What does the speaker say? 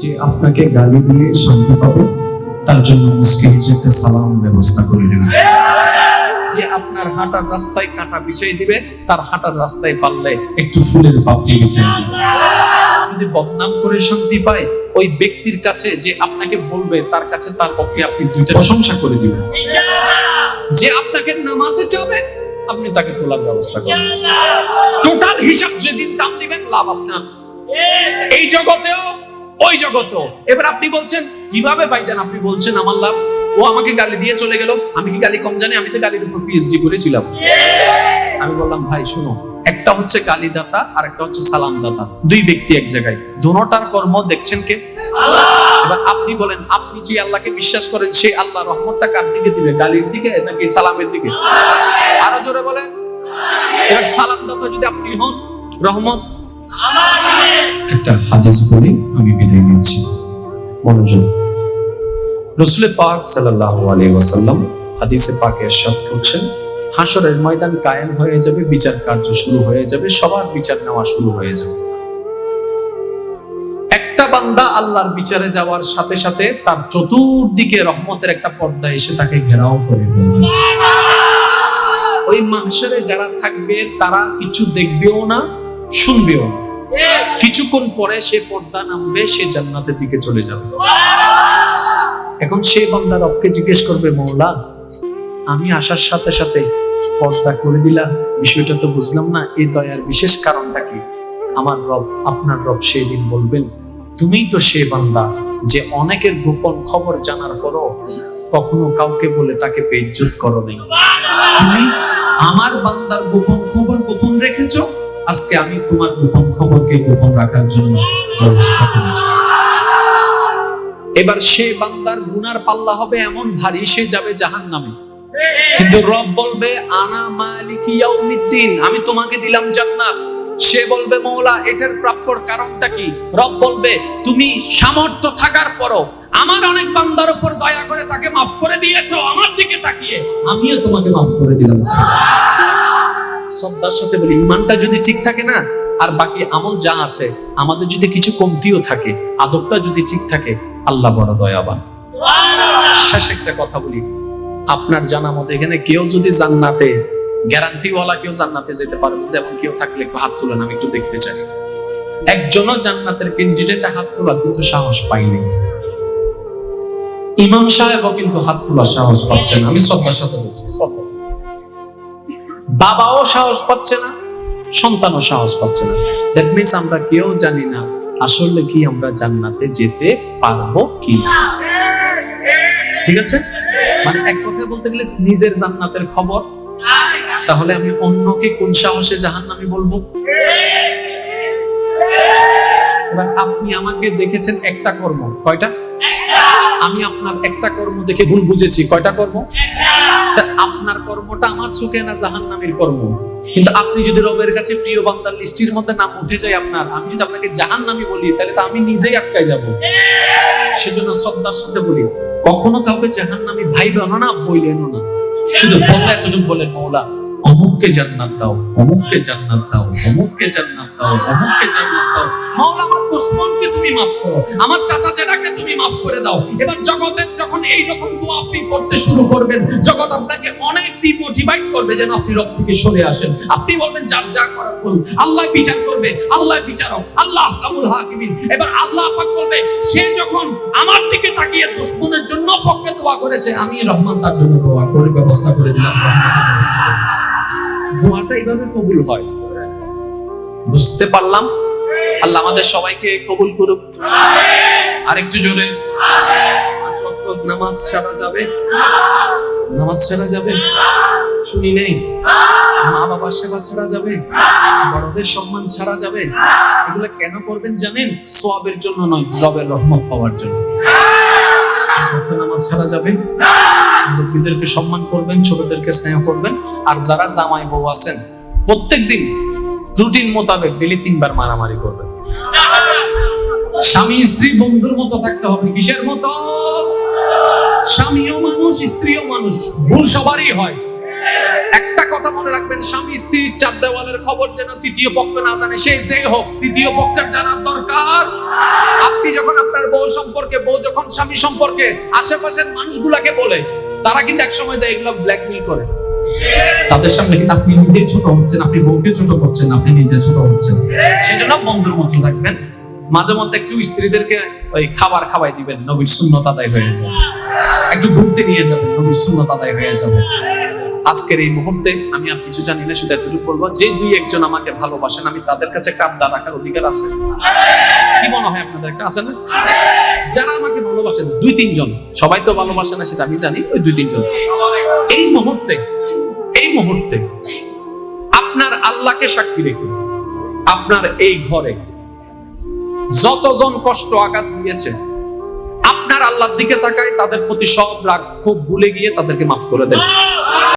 যে আপনাকে গালি দিয়ে শান্তি পাবে তার জন্য মুস্কি হেসে একটা সালাম ব্যবস্থা করে দেবেন। যে আপনার হাঁটার রাস্তায় কাঁটা বিছাই দিবে তার হাঁটার রাস্তায় পারলে একটু ফুলের পাপড়ি বিছাই দিবে। যদি বদনাম করে শান্তি পায় ওই ব্যক্তির কাছে যে আপনাকে বলবে তার কাছে তার পক্ষে আপনি দুইটা প্রশংসা করে দিবেন। যে আপনাকে নামাতে চাবে আপনি তাকে তোলার ব্যবস্থা করবেন। টোটাল হিসাব যেদিন টান দিবেন লাভ আপনার, এই জগতেও ওই জগতেও। এবার আপনি বলছেন কিভাবে ভাইজান? আপনি বলছেন আমার লাভ, ও আমাকে গালি দিয়ে চলে গেল, আমি কি গালি কম জানি? আমি তো গালির উপর পিএইচডি করেছিলাম। আমি বললাম ভাই শুনো, একটা হচ্ছে গালিদাতা আর একটা হচ্ছে সালামদাতা, দুই ব্যক্তি এক জায়গায়, দুটোটার কর্ম দেখছেন কে? আল্লাহ। এবার আপনি বলেন, আপনি যে আল্লাহকে বিশ্বাস করেন সেই আল্লাহ রহমতটা কার দিকে দিবে, গালির দিকে নাকি সালামের দিকে? আরো জোরে বলেন। এবার সালামদাতা যদি আপনি হন, রহমত আমার দিকে। একটা হাদিস বলি আমি বিদায় নিচ্ছি, মনোযোগ। রাসূল পাক সাল্লাল্লাহু আলাইহি ওয়াসাল্লাম হাদিসে পাকে ইরশাদ করছেন, হাসরের ময়দান কায়েম হয়ে যাবে, বিচার কার্য শুরু হয়ে যাবে, সবার বিচার নেওয়া শুরু হয়ে যাবে। একটা বান্দা আল্লাহর বিচারে যাওয়ার সাথে সাথে তার চতুর্দিকে রহমতের একটা পর্দা এসে তাকে ঘেরাও করে ফেলবে। ওই মাহশরে যারা থাকবে তারা কিছু দেখবেও না, শুনবেও না। কিছুক্ষণ পরে সে পর্দা নামবে, সে জান্নাতের দিকে চলে যাবে। এখন সে বান্দা রবকে জিজ্ঞেস করবে, মওলা আমি আসার সাথে সাথে পর্দা করে দিলাম, বিষয়টা তো বুঝলাম না, এই দয়ার বিশেষ কারণটা কি? আমার রব, আপনার রব সেই দিন বলবেন, তুমিই তো সে বান্দা যে অনেকের গোপন খবর জানার পরও কখনো কাউকে বলে তাকে বেইজ্জত করো নাই। তুমি আমার বান্দার গোপন খবর গোপন রেখেছো, আজকে আমি তোমার গোপন খবরকে গোপন রাখার জন্য ব্যবস্থা করেছি। এবার সে বান্দার গুনার পাল্লা হবে এমন ভারী, সে যাবে জাহান্নামে। কিন্তু রব বলবে, আনা মালিকি ইয়াউমিদ্দিন, আমি তোমাকে দিলাম জান্নাত। সে বলবে, মওলা এটার প্রাপ্যর কারণটা কি? রব বলবে, তুমি সামর্থ্য থাকার পরও আমার অনেক বান্দার উপর দয়া করে তাকে মাফ করে দিয়েছো, আমার দিকে তাকিয়ে আমিও তোমাকে মাফ করে দিলাম। শ্রদ্ধার সাথে বলি, ইমানটা যদি ঠিক থাকে না, আর বাকি আমল যা আছে, আমাদের যদি কিছু কমতিও থাকে, আদবটা যদি ঠিক থাকে, আল্লাহ বড় দয়াবান। শেষ একটা কথা বলি, আপনার জানা মতে এখানে কেউ যদি জান্নাতে গ্যারান্টিওয়ালা কেউ জান্নাতে যেতে পারবে, যেমন কেউ থাকলে একটু হাত তুলেন, আমি একটু দেখতে চাই। একজনও জান্নাতের ক্যান্ডিডেট হাত তোলার কিন্তু সাহস পাইনি। ইমাম সাহেবও কিন্তু হাত তোলার সাহস পাচ্ছেন। আমি শ্রদ্ধার সাথে বলছি, বাবাও সাহস পাচ্ছে না, সন্তানও সাহস পাচ্ছে না। দ্যাট মিন্স আমরা কেউ জানি না আসলে কি আমরা জান্নাতে যেতে পারবো কি না। ঠিক আছে? মানে এক কথা বলতে গেলে নিজের জান্নাতের খবর, তাহলে আমি অন্যকে কোন সাহসে জাহান্নামী বলবো? এবার আপনি আমাকে দেখেছেন একটা কর্ম, কয়টা? আমি আপনার একটা কর্ম দেখে ভুল বুঝেছি, কয়টা কর্ম? তা আপনার কর্মটা আমার চোখে না জাহান্নামীর কর্ম। কিন্তু আপনি যদি রবের কাছে প্রিয় বান্দার লিস্টির মধ্যে নাম উঠে যায় আপনার, আমি যদি আপনাকে জাহান্নামী বলি তাহলে তো আমি নিজেই আটকায় যাব। সেজন্য শ্রদ্ধার সাথে বলি, কখনো কাউকে জাহান্নামী ভাইবেন না, বইলেন না, শুধু বললে এতটুকু বলেন, মওলা অমুককে জান্নাত দাও, অমুককে জান্নাত দাও, অমুককে জান্নাত দাও, অমুককে জান্নাত দাও। মওলা আমার দুশমনকে তুমি মাফ করো, আমার চাচা জেঠাকে তুমি মাফ করে দাও। এবার জগতের যখন এই রকম দোয়া আপনি করতে শুরু করবেন, জগৎ আপনাকে অনেক ডিমোটিভেট করবে যেন আপনি রব থেকে সরে আসেন। আপনি বলবেন যার যা করার করুক, আল্লাহ বিচার করবে, আল্লাহ বিচারক, আল্লাহ আহকামুল হাকিমিন। এবার আল্লাহ পাক বলবে, সে যখন আমার দিকে তাকিয়ে দুশমনের জন্য পক্ষে দোয়া করেছে, আমি রহমান তার জন্য দোয়া করে ব্যবস্থা করে দিলাম। দোয়াটা এইভাবে কবুল হয়। বুঝতে পারলাম? আল্লাহ আমাদের সবাইকে কবুল করুক। আরেকটু জোরে, নামাজ ছাড়া যাবে? নামাজ ছাড়া যাবে? শুনি নেই। মা বাবার সেবা ছাড়া যাবে? বড়দের সম্মান ছাড়া যাবে? এগুলো কেন করবেন জানেন? সওয়াবের জন্য নয়, রবের রহমত পাওয়ার জন্য। নামাজ ছাড়া যাবে? মুরব্বিদেরকে সম্মান করবেন, ছোটদেরকে স্নেহ করবেন। আর যারা জামাই বউ আছেন, প্রত্যেকদিন রুটিন মোতাবেক ডেলি 3 বার মারামারি করবেন। স্বামী স্ত্রী বন্ধুর মতো থাকতে হবে। কিসের মতো? স্বামীও মানুষ, স্ত্রীও মানুষ, ভুল সবারই হয়। একটা কথা মনে রাখবেন, রাখবেন, স্বামী স্ত্রীর চার দেওয়ালের খবর যেন তৃতীয় পক্ষ না জানে। সে যেই হোক, তৃতীয় পক্ষের জানার দরকার। আপনি যখন আপনার বউ সম্পর্কে, বউ যখন স্বামী সম্পর্কে আশেপাশের মানুষগুলাকে বলে, তারা কিন্তু এক সময় যায় এগুলো ব্ল্যাকমেইল করে। তাদের সামনে কিন্তু আপনি নিজে ছোট হচ্ছেন, আপনি বউকে ছোট করছেন, আপনি নিজে ছোট হচ্ছেন। সেজন্য বন্ধুর মতো থাকবেন। মাঝে মধ্যে একটু স্ত্রীদেরকে ওই খাবার খাওয়াই দিবেন, নবীর সুন্নত আদায় হয়ে যাবে। একটু ঘুরতে নিয়ে যাবেন, নবীর সুন্নত আদায় হয়ে যাবে। আজকের এই মুহূর্তে আমি আর কিছু জানি না, শুধু এতটুকু বলবো, যে দুই একজন আমাকে ভালোবাসেন, আমি তাদের কাছে কাঁদা রাখার অধিকার আছে। কি মনে হয় আপনাদের, একটা আছে না? যারা আমাকে ভালোবাসেন, দুই তিনজন, সবাই তো ভালোবাসে না সেটা আমি জানি, ওই দুই তিনজন এই মুহূর্তে আপনার আল্লাহকে সাক্ষী রেখে আপনার এই ঘরে যতজন কষ্ট আঘাত দিয়েছে, আপনার আল্লাহর দিকে তাকায়, তাদের প্রতি সব রাগ ক্ষোভ ভুলে গিয়ে তাদেরকে মাফ করে দেন।